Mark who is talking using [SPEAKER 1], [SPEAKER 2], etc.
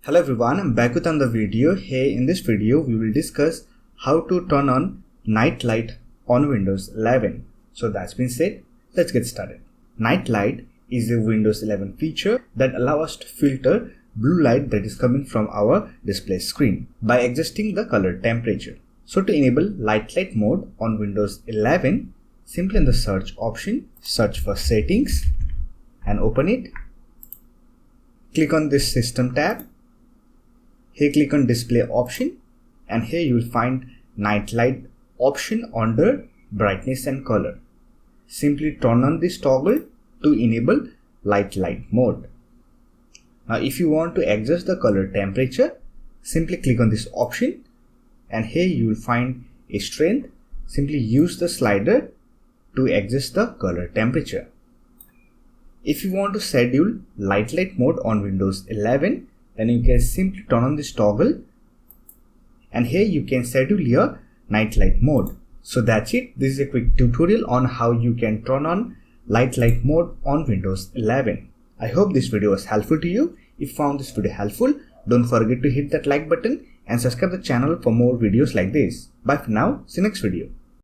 [SPEAKER 1] Hello everyone, I'm back with another video. Hey, in this video we will discuss how to turn on night light on Windows 11. So that's been said, let's get started. Night light is a Windows 11 feature that allows us to filter blue light that is coming from our display screen by adjusting the color temperature. So to enable light mode on Windows 11, simply in the search option, search for settings and open it. Click on this system tab. Here click on display option and here you will find night light option under brightness and color. Simply turn on this toggle to enable light mode. Now if you want to adjust the color temperature, simply click on this option and here you will find a strength. Simply use the slider to adjust the color temperature. If you want to schedule light mode on Windows 11, then you can simply turn on this toggle and here you can schedule your night mode. So that's it. This is a quick tutorial on how you can turn on light mode on Windows 11. I hope this video was helpful to you. If you found this video helpful, don't forget to hit that like button and subscribe the channel for more videos like this. Bye for now. See you next video.